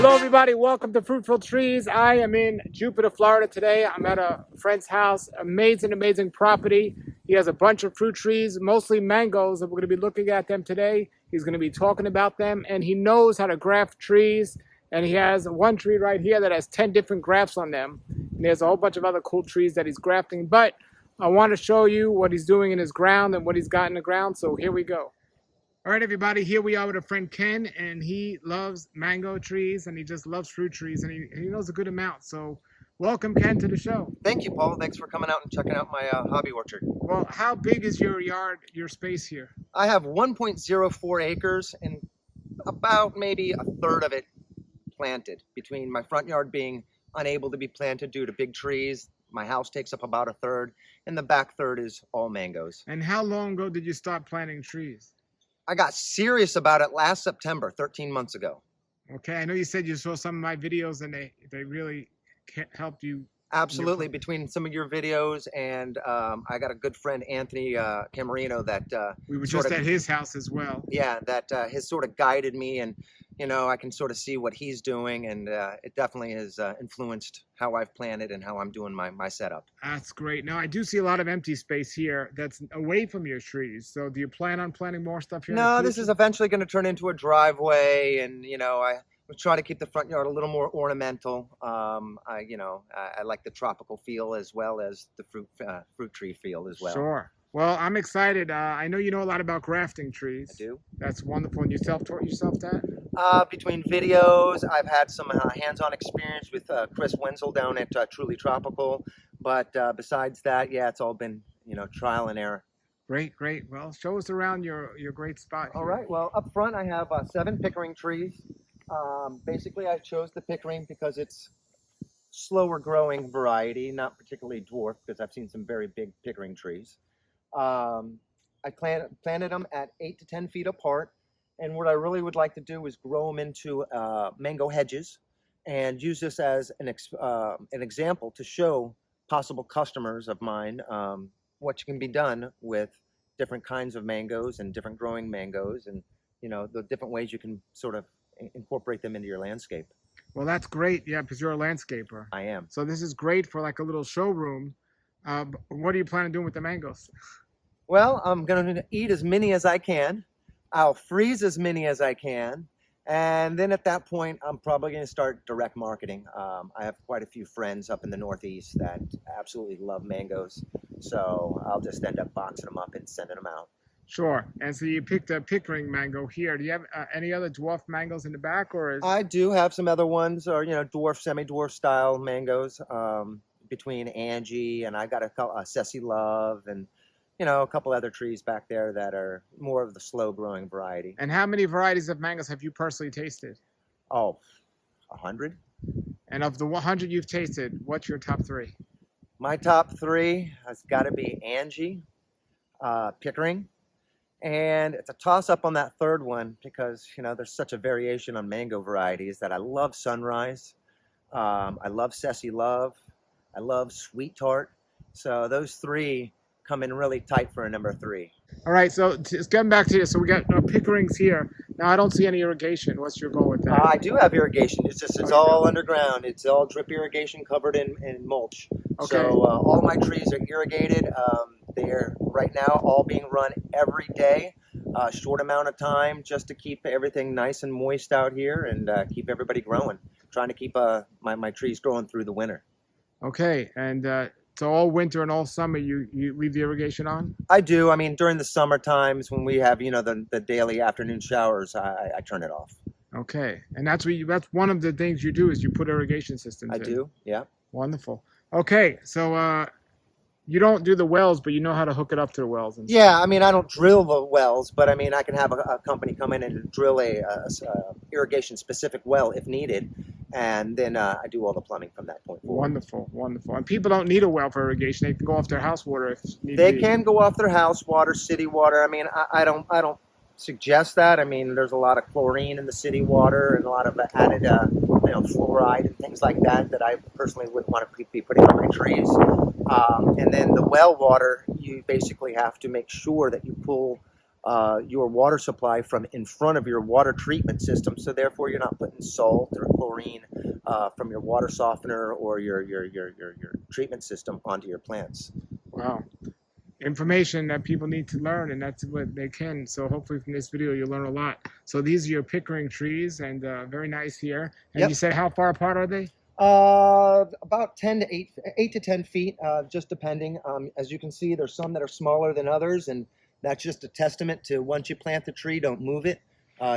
Hello, everybody. Welcome to Fruitful Trees. I am in Jupiter, Florida today. I'm at a friend's house. Amazing, amazing property. He has a bunch of fruit trees, mostly mangoes, and we're going to be looking at them today. He's going to be talking about them, and he knows how to graft trees. And he has one tree right here that has 10 different grafts on them. And there's a whole bunch of other cool trees that he's grafting. But I want to show you what he's doing in his ground and what he's got in the ground. So here we go. All right, everybody, here we are with a friend Ken, and he loves mango trees, and he just loves fruit trees, and he knows a good amount. So welcome, Ken, to the show. Thank you, Paul. Thanks for coming out and checking out my hobby orchard. Well, how big is your yard, your space here? I have 1.04 acres and about maybe a third of it planted, between my front yard being unable to be planted due to big trees. My house takes up about a third, and the back third is all mangoes. And how long ago did you start planting trees? I got serious about it last September, 13 months ago. Okay, I know you said you saw some of my videos and they really helped you. Absolutely. Between some of your videos and I got a good friend, Anthony Camarino, that we were just at his house as well. Yeah, that has sort of guided me, and you know, I can sort of see what he's doing, and it definitely has influenced how I've planted and how I'm doing my setup. That's great. Now I do see a lot of empty space here that's away from your trees. So do you plan on planting more stuff here? No, this is eventually going to turn into a driveway, and you know, I will try to keep the front yard a little more ornamental. I like the tropical feel as well as the fruit tree feel as well. Sure. Well, I'm excited. I know you know a lot about grafting trees. I do. That's wonderful. And you self-taught yourself that? Between videos, I've had some hands-on experience with Chris Wenzel down at Truly Tropical. But besides that, yeah, it's all been, you know, trial and error. Great, great. Well, show us around your great spot here. All right. Well, up front, I have 7 pickering trees. Basically, I chose the pickering because it's slower growing variety, not particularly dwarf, because I've seen some very big pickering trees. I planted them at 8 to 10 feet apart, and what I really would like to do is grow them into mango hedges and use this as an example to show possible customers of mine what can be done with different kinds of mangoes and different growing mangoes, and you know, the different ways you can sort of incorporate them into your landscape. Well, that's great. Yeah, because you're a landscaper. I am. So this is great for like a little showroom. What are you planning on doing with the mangoes? Well, I'm going to eat as many as I can. I'll freeze as many as I can. And then at that point, I'm probably going to start direct marketing. I have quite a few friends up in the Northeast that absolutely love mangoes. So I'll just end up boxing them up and sending them out. Sure. And so you picked a pickering mango here. Do you have any other dwarf mangoes in the back, or is... I do have some other ones, or you know, dwarf, semi-dwarf style mangoes. Between Angie and I got a Ceci Love, and you know, a couple other trees back there that are more of the slow growing variety. And how many varieties of mangoes have you personally tasted? Oh, 100. And of the 100 you've tasted, what's your top 3? My top 3 has got to be Angie, Pickering, and it's a toss-up on that third one because, you know, there's such a variation on mango varieties that I love Sunrise, I love Ceci Love, I love Sweet Tart. So those 3 come in really tight for a number 3. All right, so just getting back to you. So we got pickerings here. Now I don't see any irrigation. What's your goal with that? I do have irrigation. It's just all underground. It's all drip irrigation covered in mulch. Okay. So all my trees are irrigated. They're right now all being run every day, short amount of time, just to keep everything nice and moist out here and keep everybody growing. Trying to keep my trees growing through the winter. Okay, and so all winter and all summer you leave the irrigation on? I do. I mean, during the summer times when we have, you know, the daily afternoon showers, I turn it off. Okay, and that's one of the things you do is you put irrigation systems in. I do, yeah. Wonderful. Okay, so you don't do the wells, but you know how to hook it up to the wells. And yeah, I mean, I don't drill the wells, but I mean, I can have a company come in and drill a irrigation specific well if needed, and then I do all the plumbing from that point forward. Wonderful, wonderful. And people don't need a well for irrigation; they can go off their house water if need They be. can go off their house water, city water. I mean, I don't suggest that. I mean, there's a lot of chlorine in the city water and a lot of added, fluoride and things like that that I personally wouldn't want to be putting on my trees. And then the well water, you basically have to make sure that you pull your water supply from in front of your water treatment system. So therefore, you're not putting salt or chlorine from your water softener or your treatment system onto your plants. Wow. Information that people need to learn, and that's what they can. So hopefully from this video you'll learn a lot. So these are your Pickering trees, and very nice here. And Yep. you said how far apart are they? About 10 to 8 to 10 feet, just depending. As you can see, there's some that are smaller than others, and that's just a testament to once you plant the tree, don't move it.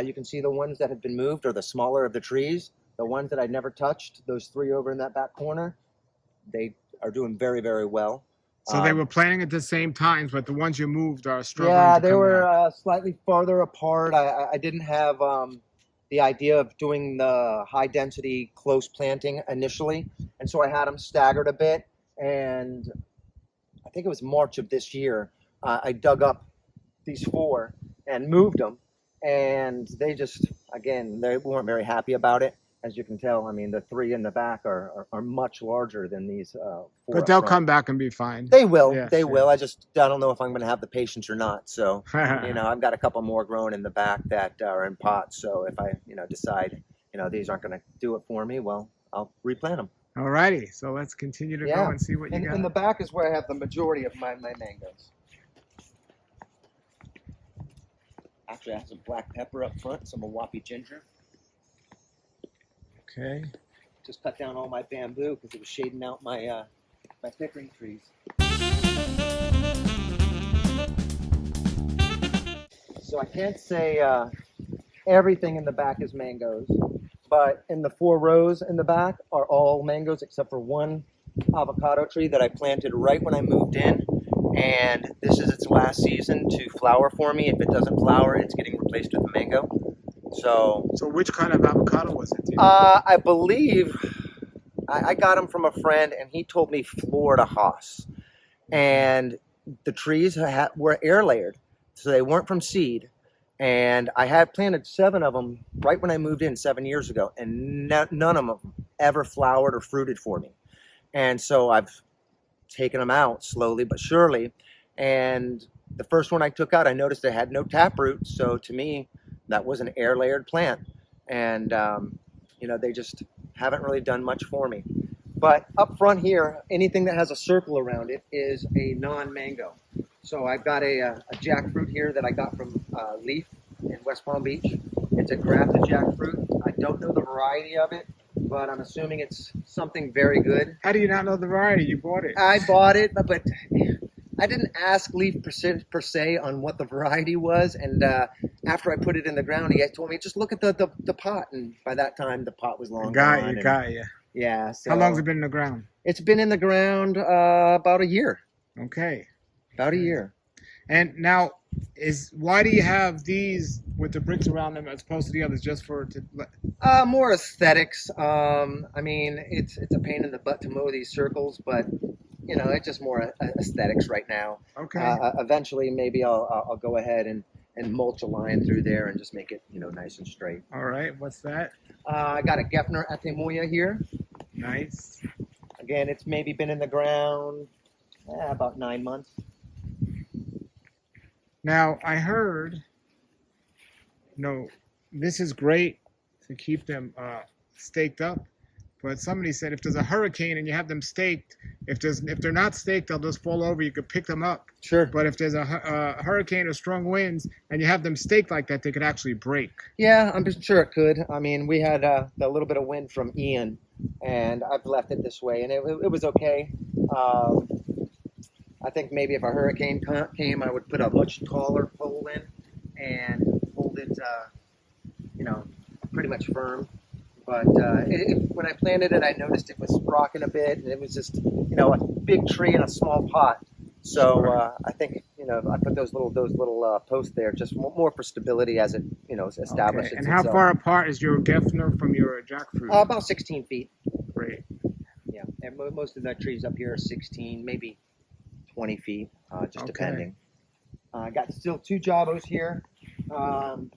You can see the ones that have been moved are the smaller of the trees. The ones that I never touched, those 3 over in that back corner, they are doing very, very well. So they were planting at the same times, but the ones you moved are struggling. Yeah, to they come were out. slightly farther apart. I didn't have the idea of doing the high density close planting initially, and so I had them staggered a bit. And I think it was March of this year, I dug up these 4 and moved them, and they just, again, they weren't very happy about it. As you can tell, I mean, the 3 in the back are much larger than these 4. But they'll up front. come back and be fine. They will. Yes, They yes. will. I don't know if I'm going to have the patience or not. So, I've got a couple more growing in the back that are in pots. So if I, decide, these aren't going to do it for me, well, I'll replant them. All righty. So let's continue to go and see what you got. In the back is where I have the majority of my mangoes. Actually, I have some black pepper up front, some Awapi ginger. Okay. Just cut down all my bamboo because it was shading out my my Pickering trees. So I can't say everything in the back is mangoes, but in the 4 rows in the back are all mangoes except for one avocado tree that I planted right when I moved in. And this is its last season to flower for me. If it doesn't flower, it's getting replaced with a mango. So which kind of avocado was it? I believe I got them from a friend, and he told me Florida Haas. And the trees were air layered, so they weren't from seed. And I had planted 7 of them right when I moved in 7 years ago, and none of them ever flowered or fruited for me. And so I've taken them out slowly but surely. And the first one I took out, I noticed it had no taproot. So to me, that was an air layered plant. And, they just haven't really done much for me. But up front here, anything that has a circle around it is a non-mango. So I've got a jackfruit here that I got from Leaf in West Palm Beach. It's a grafted jackfruit. I don't know the variety of it, but I'm assuming it's something very good. How do you not know the variety? You bought it. I bought it, but I didn't ask Leaf per se on what the variety was. And after I put it in the ground, he told me, just look at the pot. And by that time, the pot was long gone. Got you. Yeah. So How long has it been in the ground? It's been in the ground about a year. Okay. About a year. And now, why do you have these with the bricks around them as opposed to the others? Just More aesthetics. I mean, it's a pain in the butt to mow these circles, but it's just more aesthetics right now. Okay. Eventually, maybe I'll go ahead and mulch a line through there and just make it nice and straight. All right. What's that? I got a Gefner Atemoya here. Nice. Again, it's maybe been in the ground about 9 months. Now, I heard, this is great to keep them staked up, but somebody said if there's a hurricane and you have them staked, if they're not staked, they'll just fall over. You could pick them up. Sure. But if there's a hurricane or strong winds and you have them staked like that, they could actually break. Yeah, I'm sure it could. I mean, we had a little bit of wind from Ian, and I've left it this way, and it was okay. I think maybe if a hurricane came, I would put a much taller pole in and hold it, pretty much firm. But when I planted it, I noticed it was rocking a bit, and it was just, a big tree in a small pot. So I think, I put those little posts there just more for stability as it, establishes Okay. And how itself. far apart is your Gefner from your jackfruit? About 16 feet. Great. Yeah, and most of the trees up here are 16, maybe 20 feet, just Okay. depending. I got still 2 Jabos here. I'm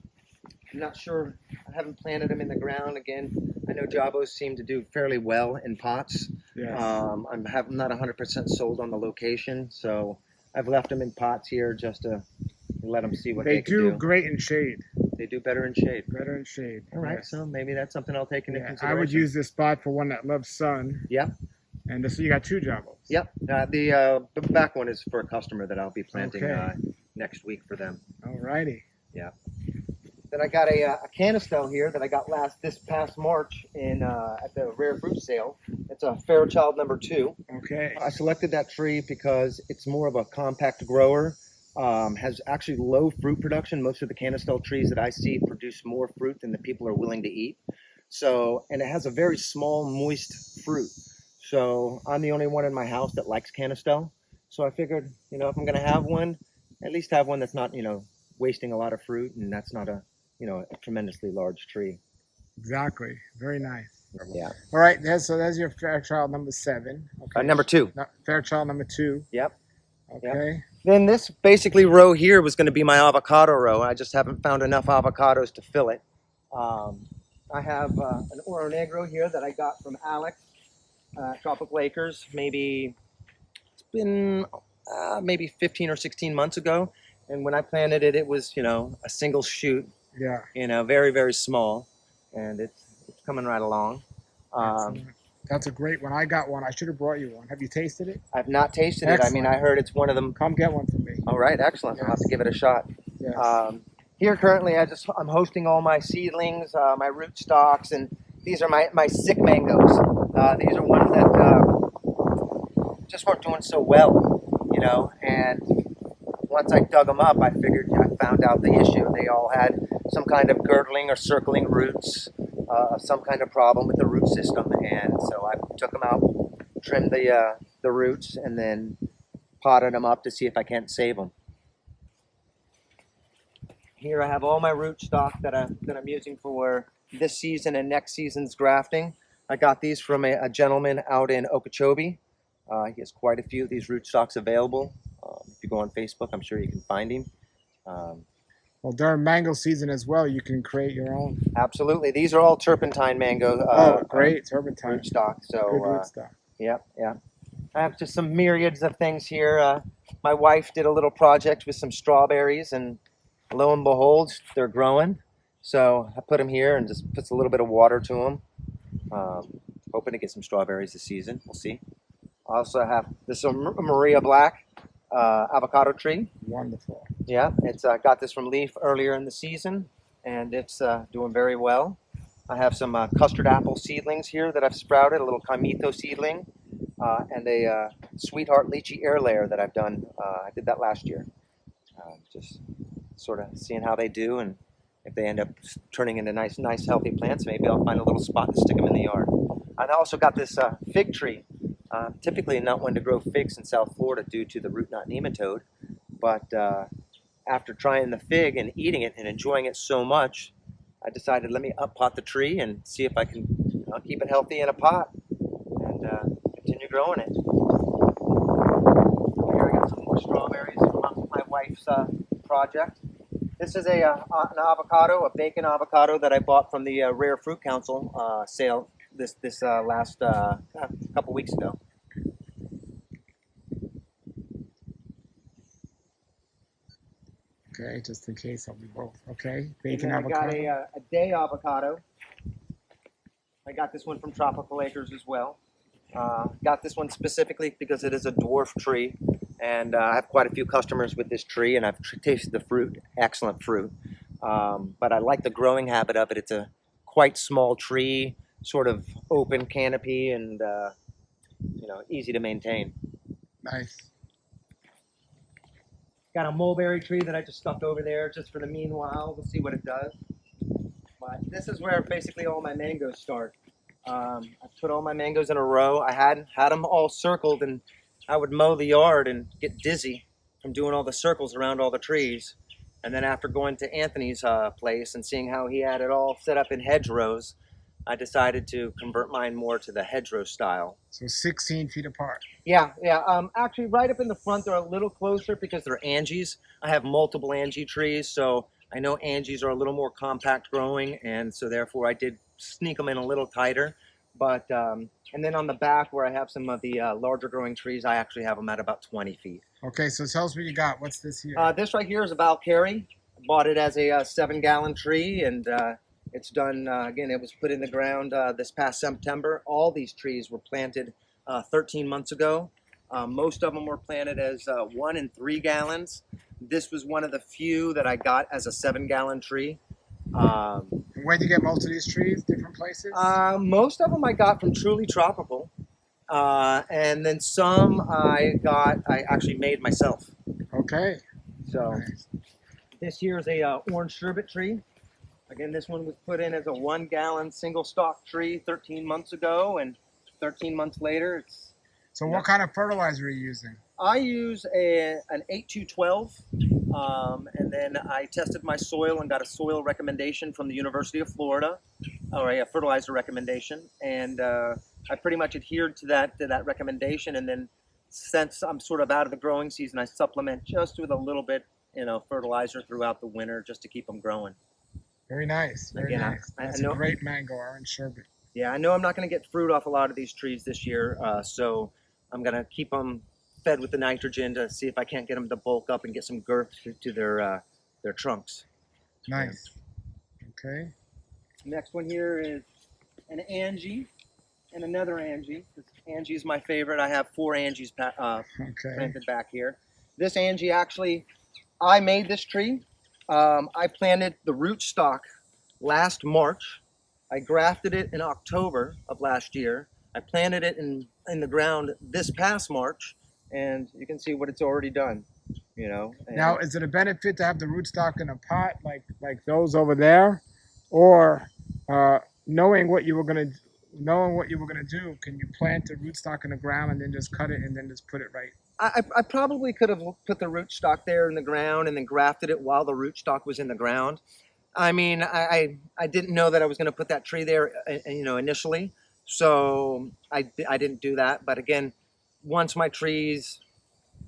not sure. I haven't planted them in the ground. Again, I know Jabos seem to do fairly well in pots. Yes. I'm not 100% sold on the location, so I've left them in pots here just to let them see what They they can do do. great in shade. They do better in shade. Better in shade. All right, yes. so maybe that's something I'll take into Yeah, consideration. I would use this spot for one that loves sun. Yeah. And this, you got 2 javos. Yep. The back one is for a customer that I'll be planting Okay. next week for them. Alrighty. Yeah. Then I got a canistel here that I got this past March in at the rare fruit sale. It's a Fairchild number 2. Okay. I selected that tree because it's more of a compact grower. Has actually low fruit production. Most of the canistel trees that I see produce more fruit than the people are willing to eat. So, and it has a very small, moist fruit. So I'm the only one in my house that likes canistel. So I figured, if I'm going to have one, at least have one that's not, wasting a lot of fruit, and that's not a tremendously large tree. Exactly. Very nice. Yeah. All right. So that's your Fairchild number 7. Okay. Number 2. Fairchild number 2. Yep. Okay. Then this basically row here was going to be my avocado row. I just haven't found enough avocados to fill it. I have an Oro Negro here that I got from Alex, Tropical Acres. It's been maybe 15 or 16 months ago. And when I planted it, it was, a single shoot. Yeah. Very, very small. And it's coming right along. That's a great one. I got one. I should have brought you one. Have you tasted it? I've not tasted it. Excellent. I heard it's one of them. Come get one for me. All right, excellent. I'll have to give it a shot. Yes. Here currently, I'm hosting all my seedlings, my root stocks, and these are my sick mangoes. These are ones that just weren't doing so well, and once I dug them up, I found out the issue. They all had some kind of girdling or circling roots, some kind of problem with the root system, and so I took them out, trimmed the roots, and then potted them up to see if I can't save them. Here I have all my root stock that I'm using for this season and next season's grafting. I got these from a gentleman out in Okeechobee. He has quite a few of these root stocks available. If you go on Facebook, I'm sure you can find him. Well, during mango season as well, you can create your own. Absolutely. These are all turpentine mango. Great. Turpentine. Root stock. So, good root stock. Yeah. I have just some myriads of things here. My wife did a little project with some strawberries, and lo and behold, they're growing. So I put them here and just puts a little bit of water to them. Hoping to get some strawberries this season. We'll see. I also have this Maria Black avocado tree. Wonderful. Yeah, it's got this from leaf earlier in the season, and it's doing very well. I have some custard apple seedlings here that I've sprouted, a little Camito seedling, and a Sweetheart Lychee air layer that I've done. I did that last year. Just sort of seeing how they do, and if they end up turning into nice healthy plants, maybe I'll find a little spot to stick them in the yard. I also got this fig tree. Typically not one to grow figs in South Florida due to the root knot nematode, but after trying the fig and eating it and enjoying it so much, I decided let me up-pot the tree and see if I can keep it healthy in a pot and continue growing it. Here I got some more strawberries from my wife's project. This is an avocado, a bacon avocado that I bought from the Rare Fruit Council sale this last couple weeks ago. Okay, just in case I'll be both. Okay, bacon And then avocado. I got a day avocado. I got this one from Tropical Acres as well. Got this one specifically because it is a dwarf tree, and I have quite a few customers with this tree, and I've tasted the fruit, excellent fruit. But I like the growing habit of it. It's a quite small tree, sort of open canopy, and easy to maintain. Nice. Got a mulberry tree that I just stuck over there just for the meanwhile. We'll see what it does. But this is where basically all my mangoes start. I put all my mangoes in a row. I had them all circled, and I would mow the yard and get dizzy from doing all the circles around all the trees. And then after going to Anthony's place and seeing how he had it all set up in hedgerows, I decided to convert mine more to the hedgerow style. So 16 feet apart. Yeah. Actually, right up in the front, they're a little closer because they're Angies. I have multiple Angie trees, so I know Angies are a little more compact growing, and so therefore I did sneak them in a little tighter. But and then on the back where I have some of the larger growing trees, I actually have them at about 20 feet. Okay, so tell us what you got. What's this here? This right here is a Valkyrie. Bought it as a 7-gallon tree, and it's done, again, it was put in the ground this past September. All these trees were planted 13 months ago. Most of them were planted as 1 and 3 gallons. This was one of the few that I got as a 7-gallon tree. Where'd you get most of these trees? Different places? Most of them I got from Truly Tropical. And then some I actually made myself. Okay. So Nice. this here is a orange sherbet tree. Again, this one was put in as a 1-gallon single stalk tree 13 months ago, and 13 months later, it's. So what kind of fertilizer are you using? I use an 8212, and then I tested my soil and got a soil recommendation from the University of Florida, or a fertilizer recommendation, and I pretty much adhered to that recommendation. And then since I'm sort of out of the growing season, I supplement just with a little bit, fertilizer throughout the winter just to keep them growing. Very nice. Very Again, nice. I That's know- a great mango orange sherbet. Yeah, I know I'm not going to get fruit off a lot of these trees this year, so I'm going to keep them fed with the nitrogen to see if I can't get them to bulk up and get some girth to their trunks. Nice. Okay. Next one here is an Angie and another Angie. Angie's my favorite. I have 4 Angies Okay. planted back here. This Angie, actually, I made this tree. I planted the rootstock last March. I grafted it in October of last year. I planted it in the ground this past March, and you can see what it's already done. And Now, is it a benefit to have the rootstock in a pot like those over there, or knowing what you were gonna do, can you plant the rootstock in the ground and then just cut it and then just put it right? I probably could have put the rootstock there in the ground and then grafted it while the rootstock was in the ground. I mean, I didn't know that I was going to put that tree there, initially, so I didn't do that. But again, once my trees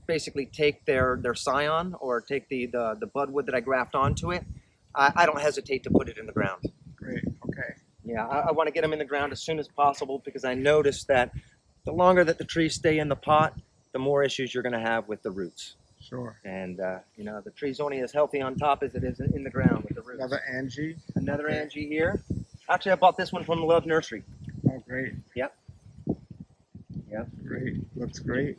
basically take their scion or take the budwood that I graft onto it, I don't hesitate to put it in the ground. Great. Okay. Yeah, I want to get them in the ground as soon as possible, because I noticed that the longer that the trees stay in the pot, the more issues you're going to have with the roots. Sure. And the tree's only as healthy on top as it is in the ground with the roots. Another Angie. Another Okay. Angie here. Actually, I bought this one from Love Nursery. Oh, great. Yep. Yep. Great. Looks great.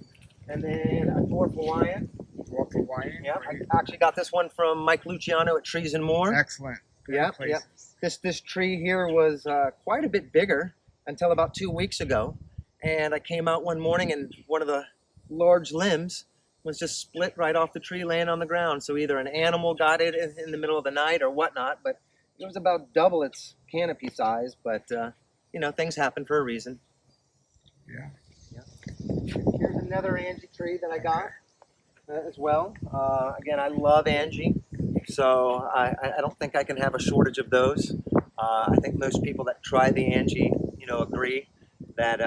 And then a dwarf Hawaiian. Dwarf Hawaiian. Yep. Great. I actually got this one from Mike Luciano at Trees and More. Excellent. Great Yep, yep. places. This tree here was quite a bit bigger until about 2 weeks ago. And I came out one morning and one of the large limbs was just split right off the tree laying on the ground. So either an animal got it in the middle of the night or whatnot, but it was about double its canopy size. But, things happen for a reason. Yeah. Here's another Angie tree that I got as well. Again, I love Angie, so I don't think I can have a shortage of those. I think most people that try the Angie, agree that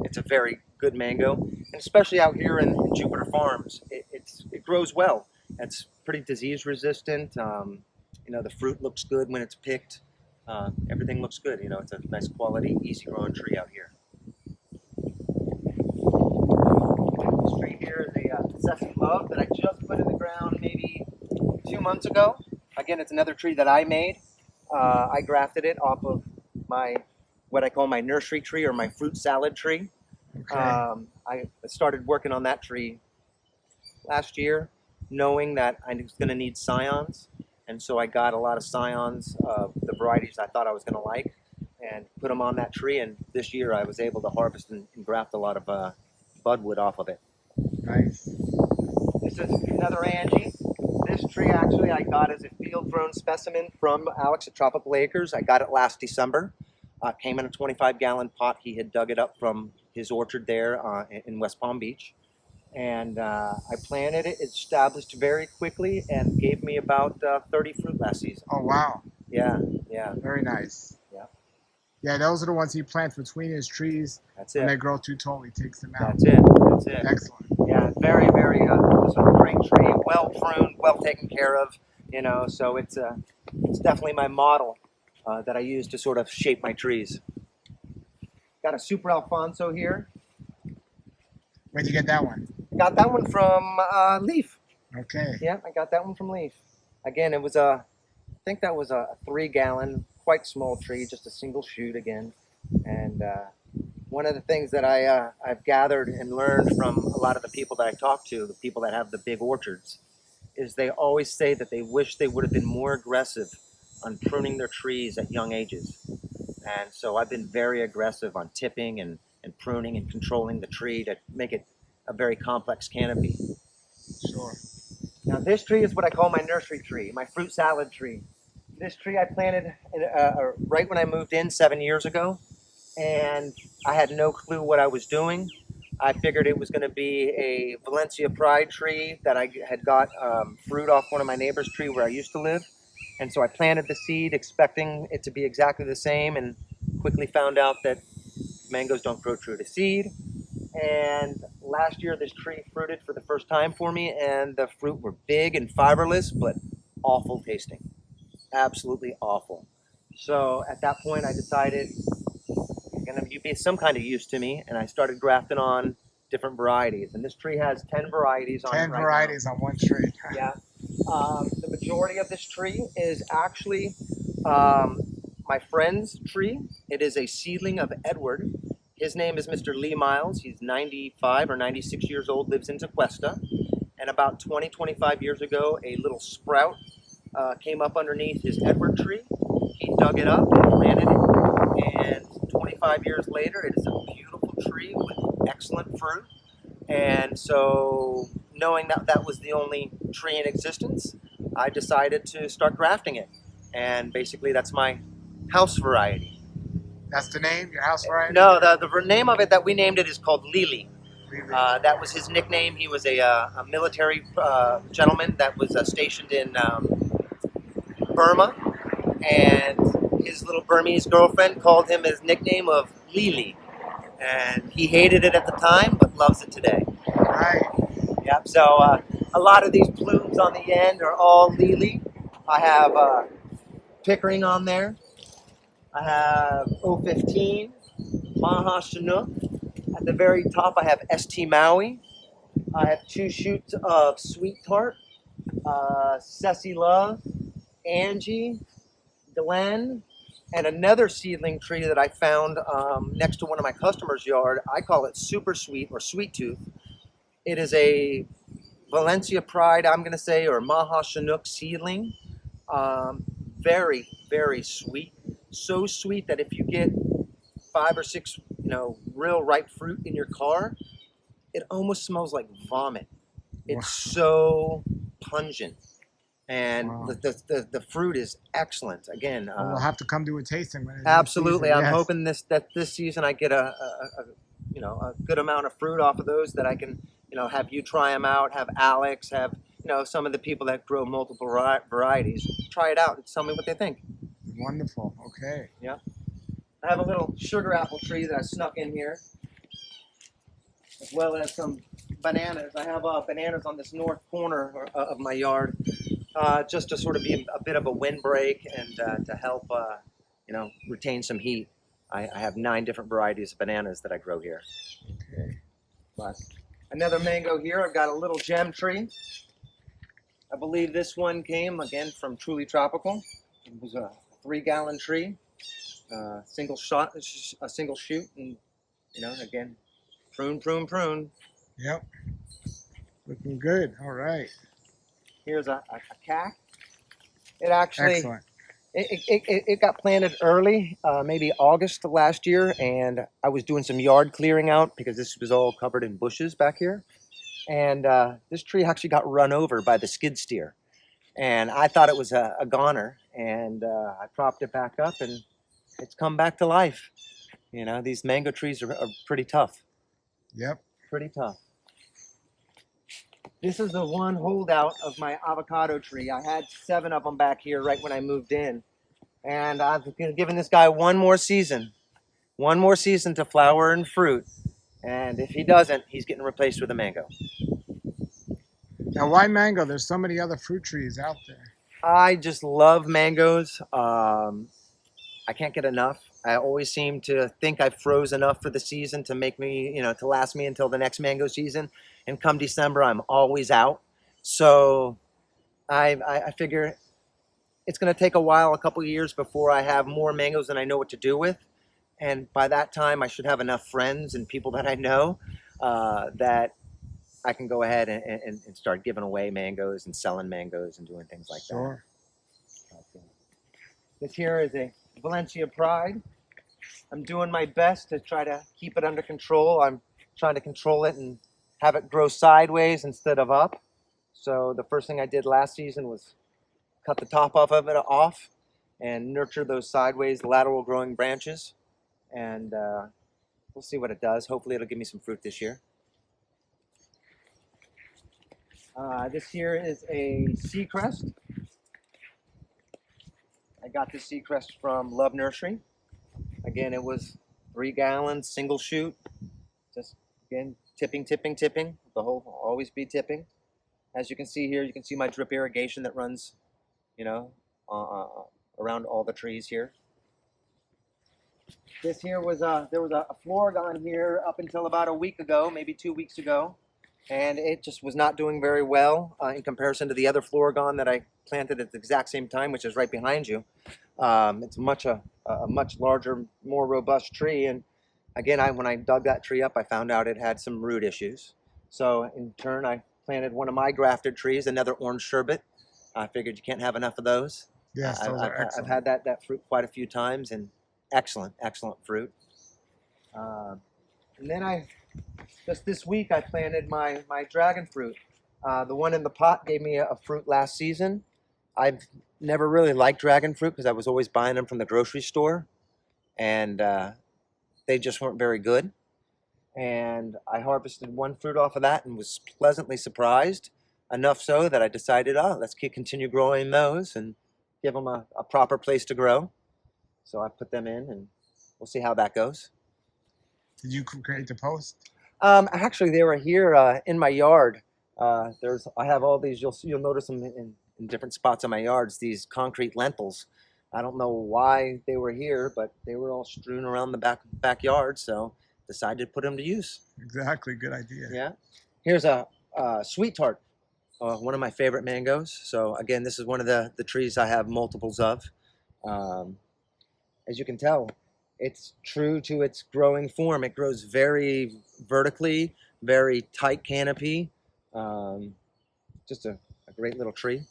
it's a very good mango, and especially out here in Jupiter Farms, it grows well. It's pretty disease resistant. The fruit looks good when it's picked. Everything looks good. It's a nice quality, easy growing tree out here. This tree here is a Sesame Love that I just put in the ground maybe 2 months ago. Again, it's another tree that I made. I grafted it off of what I call my nursery tree, or my fruit salad tree. Okay. I started working on that tree last year, knowing that I was going to need scions, and so I got a lot of scions of the varieties I thought I was going to like, and put them on that tree. And this year I was able to harvest and graft a lot of budwood off of it. Nice. This is another Angie. This tree actually I got as a field-grown specimen from Alex at Tropical Acres. I got it last December. Came in a 25-gallon pot. He had dug it up from his orchard there in West Palm Beach. And I planted it. It established very quickly and gave me about 30 fruit last season. Oh, wow. Yeah. Very nice. Yeah. Yeah, those are the ones he plants between his trees. That's When they it. grow too tall, he takes them out. That's it. Excellent. Yeah, very, very it's a great tree, well pruned, well taken care of. So it's definitely my model that I use to sort of shape my trees. Got a Super Alfonso here. Where'd you get that one? Got that one from Leaf. Okay. Yeah, I got that one from Leaf. Again, it was I think that was a 3-gallon, quite small tree, just a single shoot again. And one of the things that I've gathered and learned from a lot of the people that I talk to, the people that have the big orchards, is they always say that they wish they would have been more aggressive on pruning their trees at young ages. And so I've been very aggressive on tipping and pruning and controlling the tree to make it a very complex canopy. Sure. Now this tree is what I call my nursery tree, my fruit salad tree. This tree I planted right when I moved in 7 years ago, and I had no clue what I was doing. I figured it was going to be a Valencia Pride tree that I had got fruit off one of my neighbor's tree where I used to live. And so I planted the seed expecting it to be exactly the same, and quickly found out that mangoes don't grow true to seed. And last year this tree fruited for the first time for me, and the fruit were big and fiberless, but awful tasting. Absolutely awful. So at that point I decided it's going to be some kind of use to me, and I started grafting on different varieties. And this tree has 10 varieties on it 10 right varieties on one tree. now. Yeah. The majority of this tree is actually my friend's tree. It is a seedling of Edward. His name is Mr. Lee Miles. He's 95 or 96 years old, lives in Tequesta. And about 25 years ago, a little sprout came up underneath his Edward tree. He dug it up and planted it. And 25 years later, it is a beautiful tree with excellent fruit. And so, knowing that that was the only tree in existence, I decided to start grafting it. And basically, that's my house variety. That's the name, your house variety? No, the name of it that we named it is called Lili. Really? That was his nickname. He was a military gentleman that was stationed in Burma, and his little Burmese girlfriend called him his nickname of Lili. And he hated it at the time, but loves it today. Right. Yep, so a lot of these plumes on the end are all Lili. I have Pickering on there. I have 015, Maha Chinook. At the very top, I have ST Maui. I have 2 shoots of Sweet Tart, Ceci Love, Angie, Glenn, and another seedling tree that I found next to one of my customers' yard. I call it Super Sweet or Sweet Tooth. It is a Valencia Pride, I'm going to say, or Maha Chinook seedling. Very, very sweet. So sweet that if you get 5 or 6, real ripe fruit in your car, it almost smells like vomit. It's so pungent, and Wow. the fruit is excellent. Again, We'll have to come do a tasting. When it's absolutely. season, I'm yes. hoping this season I get a good amount of fruit off of those that I can have you try them out, have Alex, have some of the people that grow multiple varieties try it out and tell me what they think. Wonderful. Okay. I have a little sugar apple tree that I snuck in here, as well as some bananas. I have bananas on this north corner of my yard, just to sort of be a bit of a windbreak and to help, retain some heat. I have 9 different varieties of bananas that I grow here. Okay. But another mango here. I've got a little gem tree. I believe this one came again from Truly Tropical. It was a 3-gallon tree, single shoot, and again, prune. Yep. Looking good. All right. Here's a cack. It actually Excellent. it got planted early, maybe August of last year, and I was doing some yard clearing out because this was all covered in bushes back here. And this tree actually got run over by the skid steer. And I thought it was a goner, and I propped it back up, and it's come back to life. These mango trees are pretty tough. Yep. Pretty tough. This is the one holdout of my avocado tree. I had 7 of them back here right when I moved in. And I've given this guy one more season to flower and fruit. And if he doesn't, he's getting replaced with a mango. Now, why mango? There's so many other fruit trees out there. I just love mangoes. I can't get enough. I always seem to think I've froze enough for the season to make me, to last me until the next mango season. And come December, I'm always out. So I figure it's going to take a while, a couple of years before I have more mangoes than I know what to do with. And by that time, I should have enough friends and people that I know that I can go ahead and start giving away mangoes and selling mangoes and doing things like Sure. that. This here is a Valencia Pride. I'm doing my best to try to keep it under control. I'm trying to control it and have it grow sideways instead of up. So the first thing I did last season was cut the top off of it off and nurture those sideways lateral growing branches. And we'll see what it does. Hopefully it'll give me some fruit this year. This here is a Seacrest. I got this Seacrest from Love Nursery. Again, it was 3 gallons, single shoot. Just, again, tipping. The whole will always be tipping. As you can see here, you can see my drip irrigation that runs, around all the trees here. This here was, there was a Floragon here up until about a week ago, maybe 2 weeks ago. And it just was not doing very well in comparison to the other Floragon that I planted at the exact same time, which is right behind you. It's a much larger, more robust tree. And again, when I dug that tree up, I found out it had some root issues. So in turn, I planted one of my grafted trees, another orange sherbet. I figured you can't have enough of those. Yes, those are excellent. I've had that fruit quite a few times, and excellent fruit. And then just this week, I planted my dragon fruit. The one in the pot gave me a fruit last season. I've never really liked dragon fruit because I was always buying them from the grocery store, and they just weren't very good. And I harvested one fruit off of that and was pleasantly surprised, enough so that I decided, let's continue growing those and give them a proper place to grow. So I put them in, and we'll see how that goes. Did you create the post? Actually, they were here in my yard. I have all these. You'll notice them in different spots in my yards. These concrete lentils. I don't know why they were here, but they were all strewn around the backyard. So decided to put them to use. Exactly, good idea. Yeah. Here's a sweet tart, one of my favorite mangoes. So again, this is one of the trees I have multiples of. As you can tell, it's true to its growing form. It grows very vertically, very tight canopy. Just a great little tree.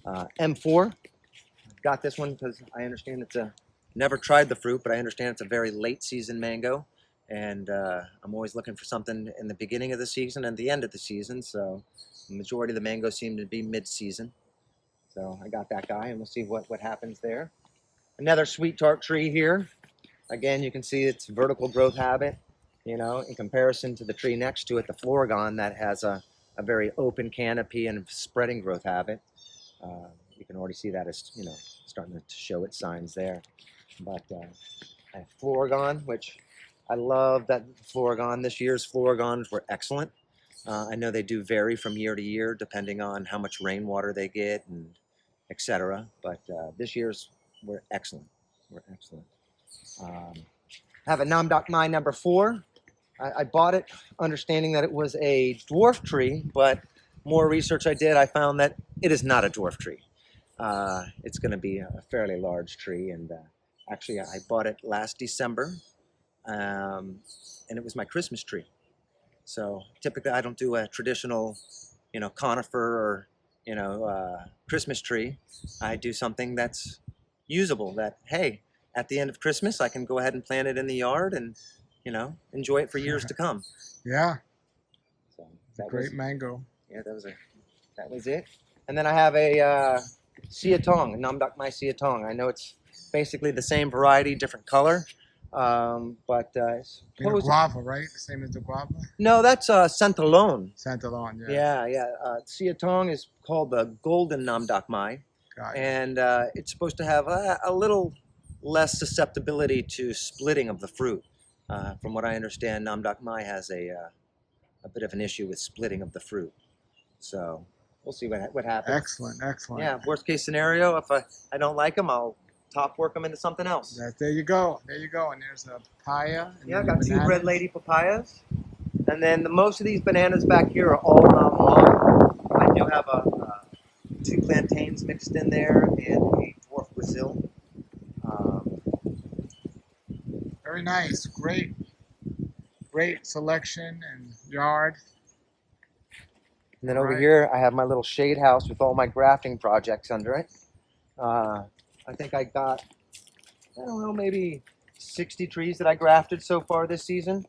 M4. Got this one because I understand never tried the fruit, but I understand it's a very late season mango. And I'm always looking for something in the beginning of the season and the end of the season. So the majority of the mangoes seem to be mid-season. So I got that guy, and we'll see what happens there. Another sweet tart tree here. Again, you can see its vertical growth habit, in comparison to the tree next to it, the Floragon, that has a very open canopy and spreading growth habit. You can already see that it's, starting to show its signs there. But I have Floragon, which I love that Floragon. This year's Floragons were excellent. I know they do vary from year to year depending on how much rainwater they get and etc. But this year's were excellent. Have a Nam Doc Mai number 4. I bought it understanding that it was a dwarf tree, but more research I did, I found that it is not a dwarf tree. It's going to be a fairly large tree, and actually I bought it last December, and it was my Christmas tree. So typically I don't do a traditional, conifer or, Christmas tree. I do something that's usable, that, hey, at the end of Christmas, I can go ahead and plant it in the yard and, enjoy it for years to come. Yeah. So Great mango. Yeah, that was it. And then I have a Siatong, a Nam Doc Mai Siatong. I know it's basically the same variety, different color, but it's guava, right? Same as the guava? No, that's Santalone. Santalone, yeah. Yeah. Siatong is called the Golden Nam Doc Mai. And it's supposed to have a little less susceptibility to splitting of the fruit. From what I understand, Nam Doc Mai has a bit of an issue with splitting of the fruit. So we'll see what happens. Excellent. Yeah, worst case scenario, if I don't like them, I'll top work them into something else. There you go. There you go. And there's a papaya. And Yeah, I the got two bananas. Red Lady papayas. And then most of these bananas back here are all Namuan. I do have two plantains mixed in there and a dwarf Brazil. Very nice. Great selection and yard. And then over Right. here, I have my little shade house with all my grafting projects under it. I think I got, I don't know, maybe 60 trees that I grafted so far this season.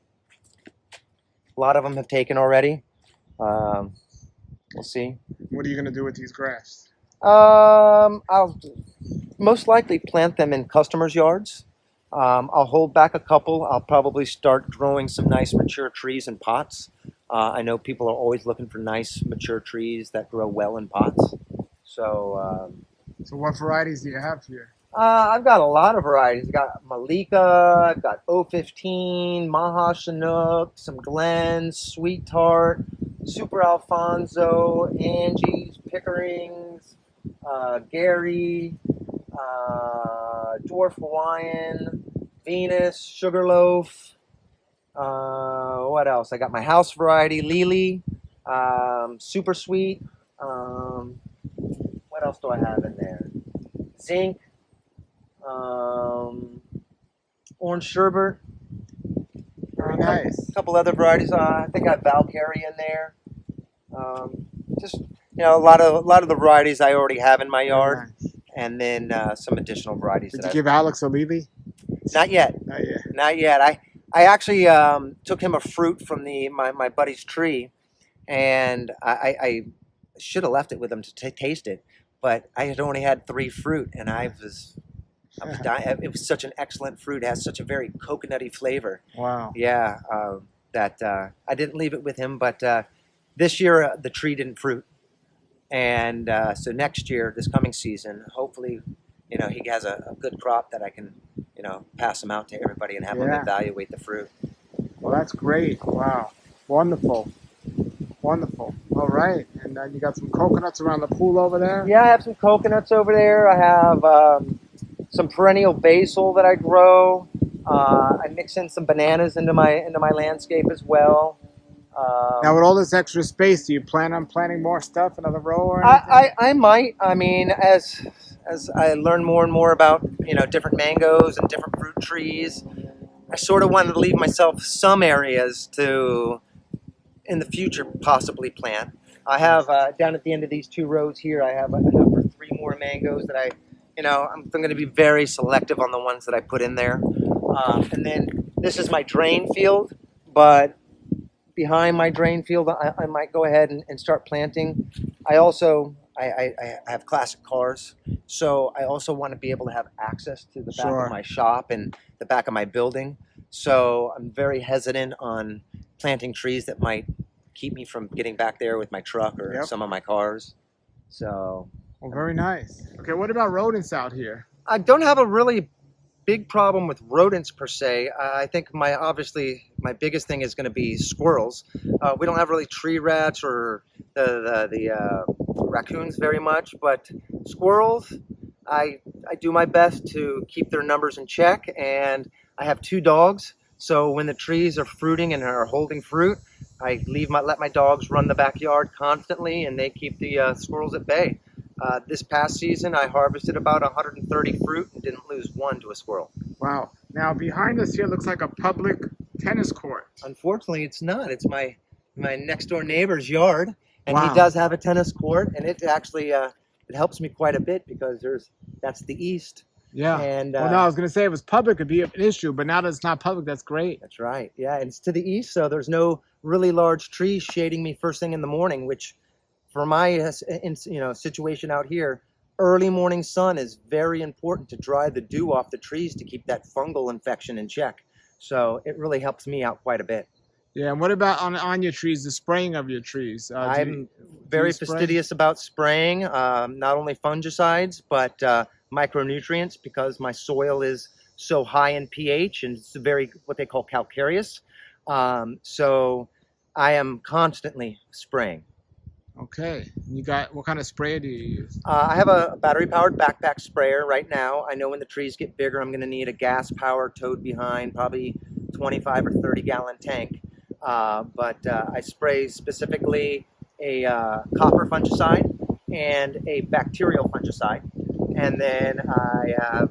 A lot of them have taken already. We'll see. What are you gonna do with these grafts? I'll most likely plant them in customers' yards. I'll hold back a couple. I'll probably start growing some nice mature trees in pots. I know people are always looking for nice mature trees that grow well in pots. So So what varieties do you have here? I've got a lot of varieties. I've got Malika, I've got O15, Maha Chinook, some Glens, Sweet Tart, Super Alfonso, Angie's, Pickerings, Gary, Dwarf Hawaiian, Venus, Sugarloaf. What else? I got my house variety, Lily, Super Sweet. What else do I have in there? Zinc, Orange Sherbet. Very nice. A couple other varieties. I think I have Valkyrie in there. Just a lot of the varieties I already have in my yard, Very nice. and then some additional varieties. Did that you give Alex a lily? Not yet. Not yet. Not yet. I actually took him a fruit from my buddy's tree, and I should have left it with him to taste it, but I had only had 3 fruit, and I was dying. It was such an excellent fruit. It has such a very coconutty flavor. Wow. Yeah, that I didn't leave it with him, but this year the tree didn't fruit, and so next year, this coming season, hopefully, he has a good crop that I can, pass them out to everybody and have them Yeah. evaluate the fruit. Well, that's great. Wow. Wonderful. Wonderful. All right. And then you got some coconuts around the pool over there? Yeah, I have some coconuts over there. I have some perennial basil that I grow. I mix in some bananas into my landscape as well. Now, with all this extra space, do you plan on planting more stuff, another row or anything? I might. I mean, as I learn more and more about different mangoes and different fruit trees, I sort of wanted to leave myself some areas to, in the future, possibly plant. I have down at the end of these 2 rows here, I have enough for 3 more mangoes that I'm going to be very selective on the ones that I put in there. And then this is my drain field, but behind my drain field, I might go ahead and start planting. I have classic cars, so I also want to be able to have access to the back Sure. of my shop and the back of my building. So I'm very hesitant on planting trees that might keep me from getting back there with my truck or Yep. some of my cars. So Well, very nice. Okay, what about rodents out here? I don't have a really big problem with rodents per se. I think my biggest thing is going to be squirrels. We don't have really tree rats or the raccoons very much, but squirrels, I do my best to keep their numbers in check. And I have 2 dogs, so when the trees are fruiting and are holding fruit, I let my dogs run the backyard constantly, and they keep the squirrels at bay. This past season, I harvested about 130 fruit and didn't lose one to a squirrel. Wow. Now, behind us here looks like a public tennis court. Unfortunately, it's not. It's my next door neighbor's yard, and Wow. he does have a tennis court, and it actually it helps me quite a bit because that's the east. Yeah. And Well, no, I was going to say if it was public, it'd be an issue, but now that it's not public, that's great. that's right. Yeah, and it's to the east, so there's no really large trees shading me first thing in the morning, which for my situation out here, early morning sun is very important to dry the dew off the trees to keep that fungal infection in check. So it really helps me out quite a bit. Yeah, and what about on your trees, the spraying of your trees? I'm very spray? fastidious about spraying, not only fungicides, but micronutrients, because my soil is so high in pH and it's very, what they call calcareous. So I am constantly spraying. Okay. You got, what kind of sprayer do you use? I have a battery-powered backpack sprayer right now. I know when the trees get bigger, I'm going to need a gas-powered towed behind, probably 25 or 30-gallon tank. But I spray specifically a copper fungicide and a bacterial fungicide. And then I have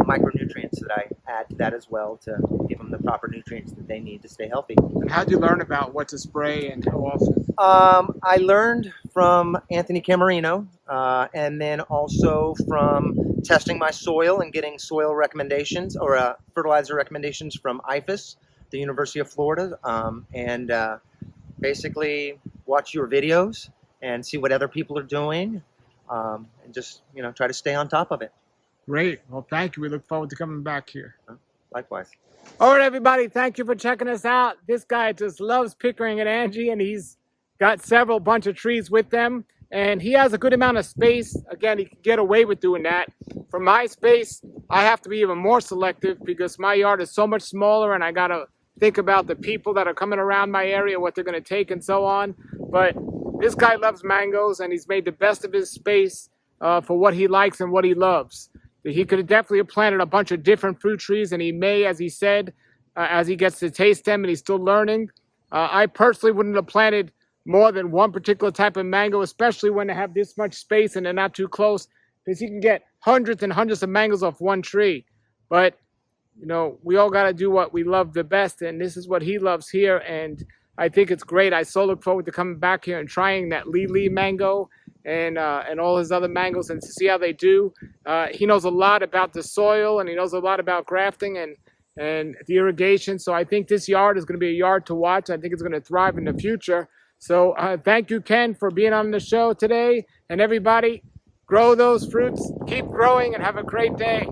micronutrients that I add to that as well to give them the proper nutrients that they need to stay healthy. And how'd you learn about what to spray and how often? I learned from Anthony Camarino and then also from testing my soil and getting soil recommendations or fertilizer recommendations from IFAS, the University of Florida, and basically watch your videos and see what other people are doing and just, try to stay on top of it. Great. Well, thank you. We look forward to coming back here. Likewise. All right, everybody. Thank you for checking us out. This guy just loves Pickering and Angie, and he's got several bunch of trees with them. And he has a good amount of space. Again, he can get away with doing that. For my space, I have to be even more selective because my yard is so much smaller and I got to think about the people that are coming around my area, what they're going to take and so on. But this guy loves mangoes and he's made the best of his space for what he likes and what he loves. He could have definitely planted a bunch of different fruit trees, and he may, as he said, as he gets to taste them and he's still learning. I personally wouldn't have planted more than one particular type of mango, especially when they have this much space and they're not too close, because you can get hundreds and hundreds of mangoes off one tree. But, we all got to do what we love the best, and this is what he loves here, and I think it's great. I so look forward to coming back here and trying that Lee mango and all his other mangoes and to see how they do. He knows a lot about the soil and he knows a lot about grafting and the irrigation. So I think this yard is going to be a yard to watch. I think it's going to thrive in the future. So thank you, Ken, for being on the show today. And everybody, grow those fruits, keep growing, and have a great day.